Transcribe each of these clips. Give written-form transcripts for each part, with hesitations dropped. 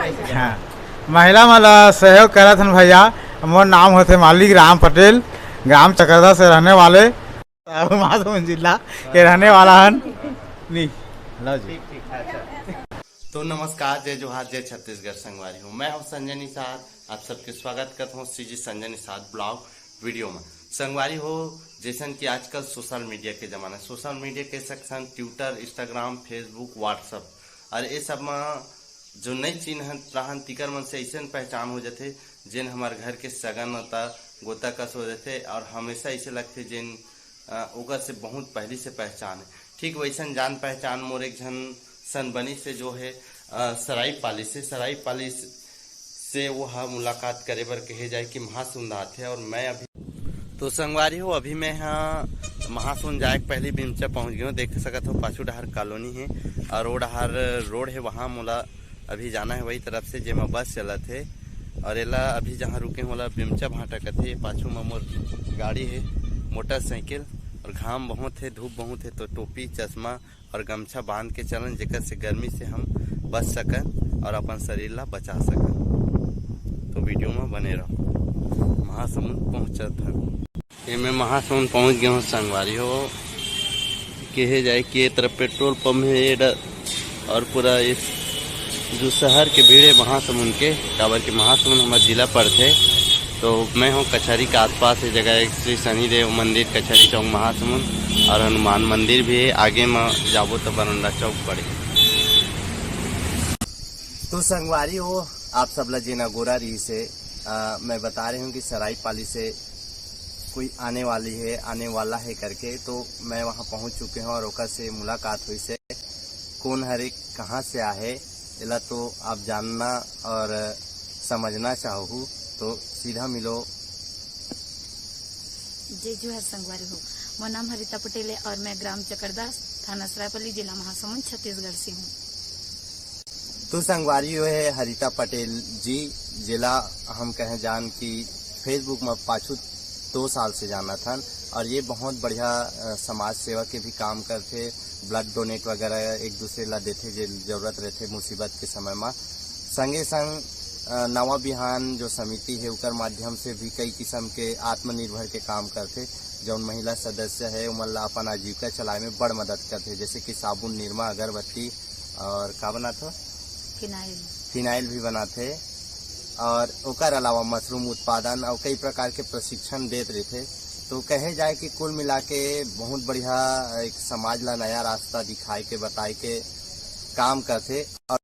हाँ महिला मन सहयोग करत हन भैया। मोर नाम होते मालिक राम पटेल, ग्राम चकरदा से रहने वाले, महासमुंद जिला के रहने वाला हन। नहीं लो जी। तो नमस्कार, जय जोहार, जय छत्तीसगढ़। संगवारी हूँ, मैं हूँ संजय निषाद। आप सबके स्वागत करता हूँ श्री जी संजय निषाद ब्लॉग वीडियो में। संगवारी हो, जैसन कि आजकल सोशल मीडिया के ज़माना, सोशल मीडिया के section Twitter, Instagram, Facebook, WhatsApp और ये सब में जो नई चिन्ह रहन तिकर मन से ऐसे पहचान हो जाते जिन हमारे घर के सगन होता गोता कस हो जाते और हमेशा ऐसे लगते जिन ओकर से बहुत पहले से पहचान है। ठीक वैसन जान पहचान मोर एक जन सनबनी से जो है सरायपाली से वो मुलाकात करे बर कहे जाए कि महासुंद आते। और मैं अभी तो संगवारी हो, अभी मैं यहाँ महासुंद जाए पहले बिमचा पहुँच गया हूँ। देख सकत हो पाछू डहार कॉलोनी है और वो डहार रोड है, वहाँ मोला अभी जाना है वही तरफ से जेमा बस चलत है। और एला अभी जहाँ रुके होला बिमचा भाटा कथे, पाछू में मोर गाड़ी है मोटरसाइकिल। और घाम बहुत है, धूप बहुत है, तो टोपी चश्मा और गमछा बांध के चलन जेकर से गर्मी से हम बच सकन और अपन शरीर ला बचा सकन। तो वीडियो में बने रहो। महासमुंद पहुँचत है, ये मैं महासमुंद पहुँच गया हूँ। संगवारी हो कहे जाए कि ये तरफ पेट्रोल पंप है और पूरा इस जो शहर के भीड़ है महासमुंद के काबर के महासमुंद हमारे जिला पर थे। तो मैं हूँ कचहरी के आसपास है जगह श्री शनिदेव मंदिर, कचहरी चौक महासमुंद और हनुमान मंदिर भी है। आगे में जाबो तो बरंडा चौक पड़े। तो संगवारी हो, आप सब लजेना गोरा रही से मैं बता रही हूँ कि सरायपाली से कोई आने वाला है करके। तो मैं वहाँ पहुँच चुके हैं और ओकर से मुलाकात हुई से कौन हरे कहाँ से आए इला तो आप जानना और समझना चाहो तो सीधा मिलो। जय जोहार संगवारी हो, मोर नाम हरिता पटेल है और मैं ग्राम चकरदा, थाना सरायपाली, जिला महासमुंद, छत्तीसगढ़ से हूँ। तो संगवारी हो है हरिता पटेल जी, जिला हम कहें जान की फेसबुक में पाछू 2 साल से जाना था। और ये बहुत बढ़िया समाज सेवा के भी काम करते, ब्लड डोनेट वगैरह एक दूसरे ला देते जो जरूरत रहते मुसीबत के समय में। संगे संग नवा बिहान जो समिति है उकर माध्यम से भी कई किस्म के आत्मनिर्भर के काम करते। जो महिला सदस्य है उमन ला अपन आजीविका चलाए में बड़ मदद करते, जैसे कि साबुन, निरमा, अगरबत्ती और का बनाते फिनाइल भी बनाते। और ओकर अलावा मशरूम उत्पादन और कई प्रकार के प्रशिक्षण देते रहते। तो कहे जाए कि कुल मिला के बहुत बढ़िया एक समाज ला नया रास्ता दिखाए के बताए के काम करते। और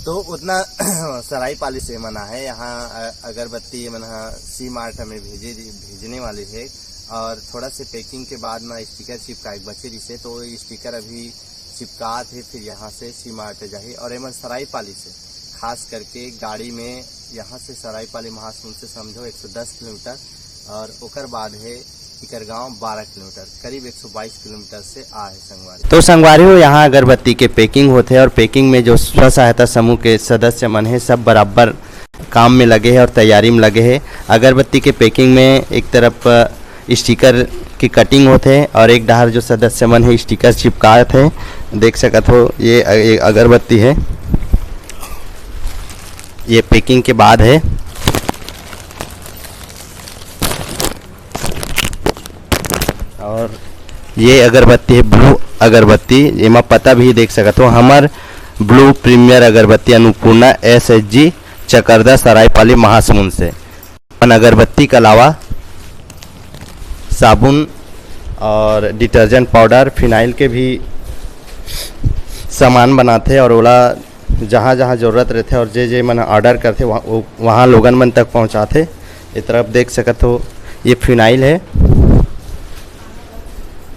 तो उतना सरायपाली से मना है यहाँ अगरबत्ती मना सी मार्ट में भेजने वाले है। और थोड़ा से पैकिंग के बाद में स्टिकर चिपकाए बचे से, तो स्टिकर अभी चिपकात है, फिर यहाँ से सी मार्ट जाए। और एमन सरायपाली से खास करके गाड़ी में यहाँ से सरायपाली महासमुंद से समझो 110 किलोमीटर और ओकर बाद है इकर गाँव 12 किलोमीटर, करीब 122 किलोमीटर से आ है संगवारी। तो संगवारी हो, यहाँ अगरबत्ती के पैकिंग होते हैं और पैकिंग में जो स्व सहायता समूह के सदस्य मन है सब बराबर काम में लगे हैं और तैयारी में लगे हैं। अगरबत्ती के पैकिंग में एक तरफ स्टिकर की कटिंग होते हैं और एक डहार जो सदस्य मन है स्टिकर चिपकाते हैं। देख सकत हो ये अगरबत्ती है, ये पैकिंग के बाद है। और ये अगरबत्ती है ब्लू अगरबत्ती, एमा पता भी देख सकते हो हमार ब्लू प्रीमियर अगरबत्ती अन्नपूर्णा SSG चकरदा सरायपाली महासमुंद से। अगरबत्ती के अलावा साबुन और डिटर्जेंट पाउडर, फिनाइल के भी सामान बनाते और ओला जहाँ जहाँ ज़रूरत रहते और जे मन ऑर्डर करते वहाँ लोगन मन तक पहुँचाते। इस तरफ देख सकते हो ये फिनाइल है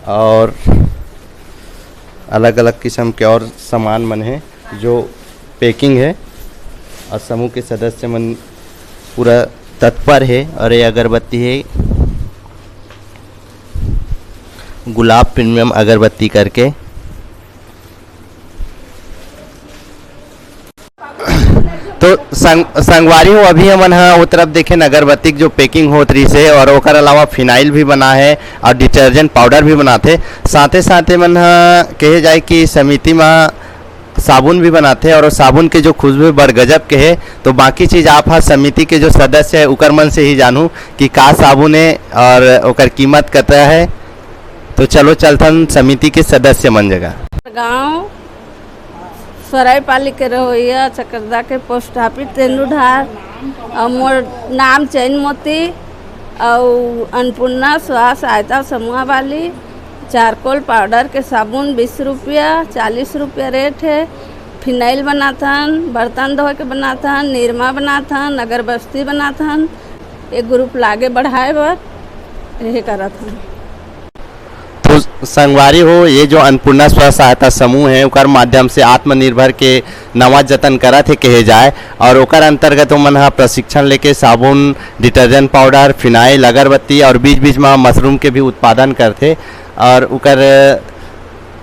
और अलग अलग किस्म के और सामान मन है जो पैकिंग है। और समूह के सदस्य मन पूरा तत्पर है। और ये अगरबत्ती है गुलाब प्रीमियम अगरबत्ती करके। तो संगवारी हो, अभी हमन वो तरफ देखे अगरबत्ती जो पैकिंग होत रही से और ओकर अलावा फिनाइल भी बना है और डिटर्जेंट पाउडर भी बनाते। साथे साथे मन कहे जाए कि समिति में साबुन भी बनाते हैं और साबुन के जो खुशबू बड़ गजब के है। तो बाकी चीज़ आप हाँ समिति के जो सदस्य है उकर मन से ही जानू कि का साबुन है और ओकर कीमत कतरा है। तो चलो चलथन समिति के सदस्य मन जगह। गांव सरायपाली के रहोइया चकरदा के पोस्ट ऑफिस तेंदुधार और मोर नाम चैन मोती और अन्नपूर्णा स्वास्थ्य सहायता समूह वाली। चारकोल पाउडर के साबुन 20 रुपया 40 रुपया रेट है। फिनाइल बनाथन, बर्तन धोए के बनाथन, निरमा बनाथन, अगरबत्ती बनाथन। एक ग्रुप लागे बढ़ाए बर यही करथन। तो संगवारी हो, ये जो अन्नपूर्णा स्व सहायता समूह है ओकर माध्यम से आत्मनिर्भर के नवा जतन करत है कहे जाए और ओकर अंतर्गत मन हा प्रशिक्षण लेके साबुन, डिटर्जेंट पाउडर, फिनाइल, अगरबत्ती और बीच बीच में मशरूम के भी उत्पादन करते। और ओकर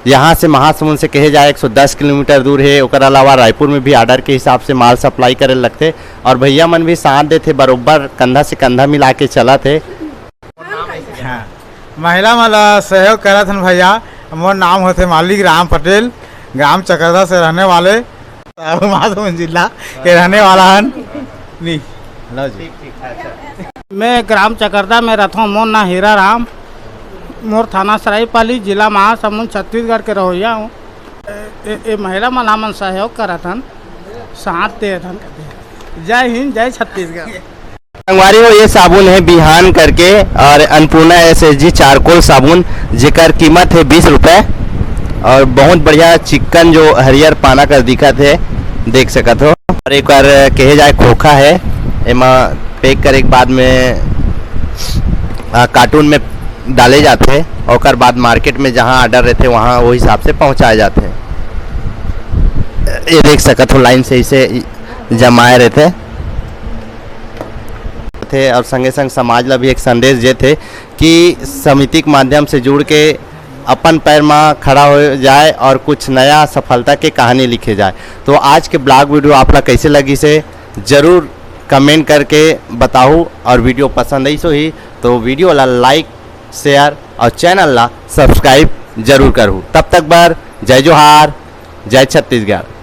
यहाँ से महासमुंद से कहे जाए 110 किलोमीटर दूर है। ओकर अलावा रायपुर में भी ऑर्डर के हिसाब से माल सप्लाई करे लगते और भैया मन भी साथ देते, बरोबर कंधा से कंधा मिला के चला थे। हाँ, महिला मला सहयोग करत हन भैया। मोर नाम होते मालिक राम पटेल, ग्राम चकरदा से रहने वाले, महासमुंद जिला के रहने वाला हन। नहीं लो जी, मैं ग्राम चकरदा में रहता हूँ। मोर नाम हीरा राम, मोर थाना सरायपाली, जिला महासमुंद, छत्तीसगढ़ के रहोइया हूँ। ये महिला मन सहयोग करथन, साथ देथन। जय हिंद, जय छत्तीसगढ़। संगवारी हो, ये साबुन है बिहान करके और अन्नपूर्णा SSG चारकोल साबुन जेकर कीमत है 20 रुपये और बहुत बढ़िया चिकन जो हरियर पाना कर दिखत है, देख सकत हो। और एक बार कहे जाए खोखा है, एमा पैक करे के बाद में कार्टून में डाले जाते हैं और बाद मार्केट में जहाँ ऑर्डर रहते वहाँ वो हिसाब से पहुँचाए जाते हैं। ये देख सकत हो, लाइन से इसे जमाए रहते थे और संगे संग समाज ला भी एक संदेश जे थे कि समिति के माध्यम से जुड़ के अपन पैर में खड़ा हो जाए और कुछ नया सफलता के कहानी लिखे जाए। तो आज के ब्लॉग वीडियो आप ला कैसे लगी से ज़रूर कमेंट करके बताओ और वीडियो पसंद आई सो ही तो वीडियो ला लाइक, शेयर और चैनल ला सब्सक्राइब जरूर करूँ। तब तक बार जय जोहार, जय छत्तीसगढ़।